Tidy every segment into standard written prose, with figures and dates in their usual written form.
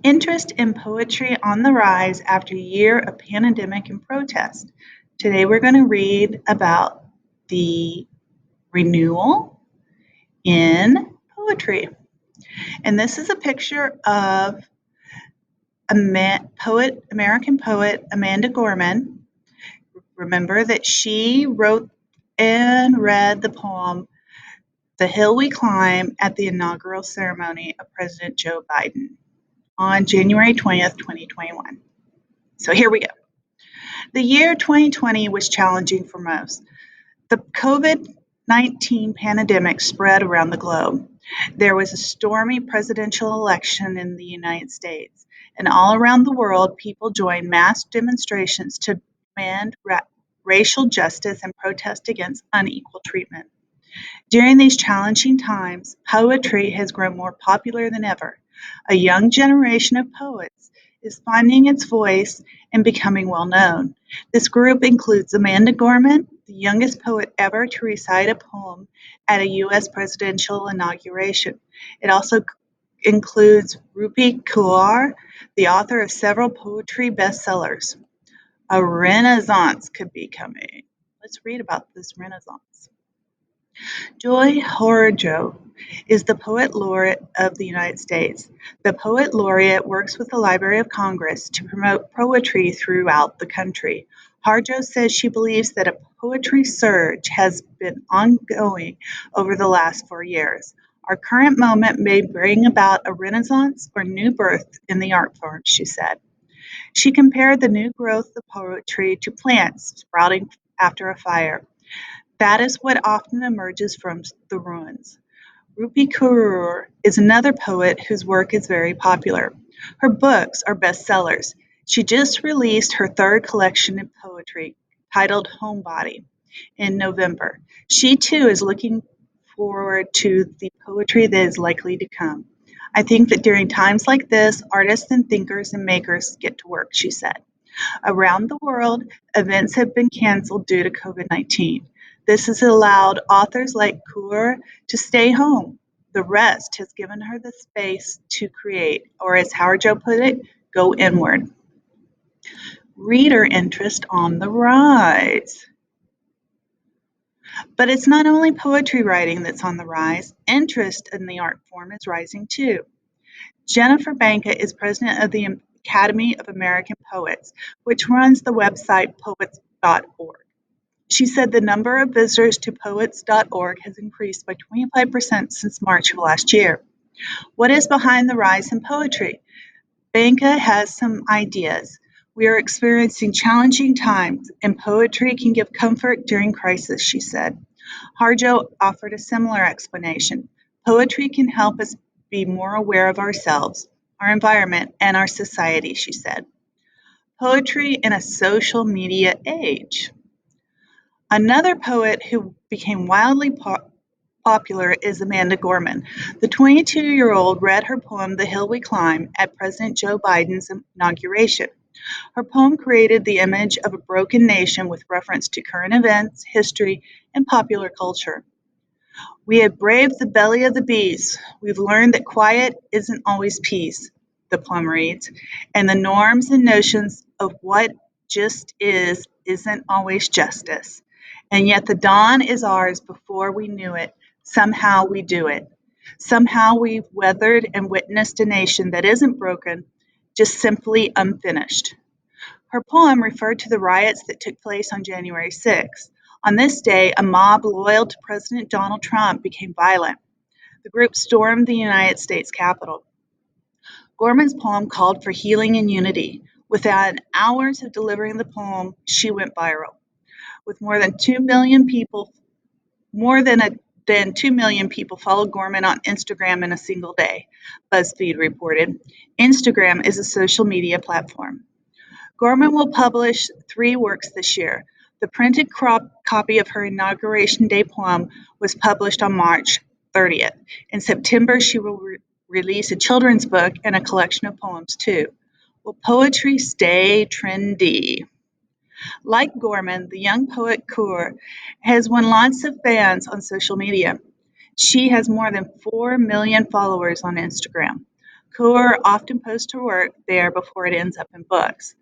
Interest in poetry on the rise after a year of pandemic and protest. Today we're going to read about the renewal in poetry. And this is a picture of American poet Amanda Gorman. Remember that she wrote and read the poem The Hill We Climb at the inaugural ceremony of President Joe Biden on January 20th, 2021. So here we go. The year 2020 was challenging for most. The COVID-19 pandemic spread around the globe. There was a stormy presidential election in the United States, and all around the world, people joined mass demonstrations to demand racial justice and protest against unequal treatment. During these challenging times, poetry has grown more popular than ever. A young generation of poets is finding its voice and becoming well known. This group includes Amanda Gorman, the youngest poet ever to recite a poem at a U.S. presidential inauguration. It also includes Rupi Kaur, the author of several poetry bestsellers. A renaissance could be coming. Let's read about this renaissance. Joy Harjo is the Poet Laureate of the United States. The Poet Laureate works with the Library of Congress to promote poetry throughout the country. Harjo says she believes that a poetry surge has been ongoing over the last 4 years. Our current moment may bring about a renaissance or new birth in the art form, she said. She compared the new growth of poetry to plants sprouting after a fire. That is what often emerges from the ruins. Rupi Kaur is another poet whose work is very popular. Her books are bestsellers. She just released her third collection of poetry, titled Homebody, in November. She too is looking forward to the poetry that is likely to come. I think that during times like this, artists and thinkers and makers get to work, she said. Around the world, events have been canceled due to COVID-19. This has allowed authors like Kaur to stay home. The rest has given her the space to create, or as Harjo put it, go inward. Reader interest on the rise. But it's not only poetry writing that's on the rise. Interest in the art form is rising too. Jennifer Banka is president of the Academy of American Poets, which runs the website poets.org. She said the number of visitors to poets.org has increased by 25% since March of last year. What is behind the rise in poetry? Banka has some ideas. We are experiencing challenging times, and poetry can give comfort during crisis, she said. Harjo offered a similar explanation. Poetry can help us be more aware of ourselves, our environment, and our society, she said. Poetry in a social media age. Another poet who became wildly popular is Amanda Gorman. The 22-year-old read her poem, The Hill We Climb, at President Joe Biden's inauguration. Her poem created the image of a broken nation with reference to current events, history, and popular culture. We have braved the belly of the beast. We've learned that quiet isn't always peace, the poem reads, and the norms and notions of what just isn't always justice. And yet the dawn is ours before we knew it. Somehow we do it. Somehow we've weathered and witnessed a nation that isn't broken, just simply unfinished. Her poem referred to the riots that took place on January 6th. On this day, a mob loyal to President Donald Trump became violent. The group stormed the United States Capitol. Gorman's poem called for healing and unity. Within hours of delivering the poem, she went viral. With more than 2 million people followed Gorman on Instagram in a single day, BuzzFeed reported. Instagram is a social media platform. Gorman will publish 3 works this year. The printed copy of her Inauguration Day poem was published on March 30th. In September, she will release a children's book and a collection of poems too. Will poetry stay trendy? Like Gorman, the young poet Kaur has won lots of fans on social media. She has more than 4 million followers on Instagram. Kaur often posts her work there before it ends up in books.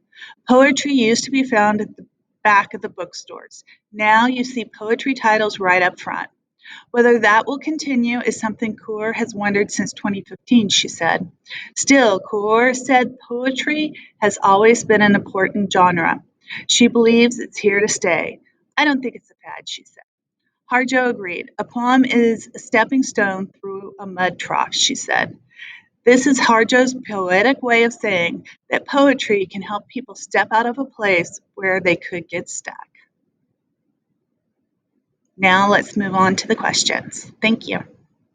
Poetry used to be found at the back of the bookstores. Now you see poetry titles right up front. Whether that will continue is something Kaur has wondered since 2015, she said. Still, Kaur said poetry has always been an important genre. She believes it's here to stay. I don't think it's a fad, she said. Harjo agreed. A poem is a stepping stone through a mud trough, she said. This is Harjo's poetic way of saying that poetry can help people step out of a place where they could get stuck. Now let's move on to the questions. Thank you.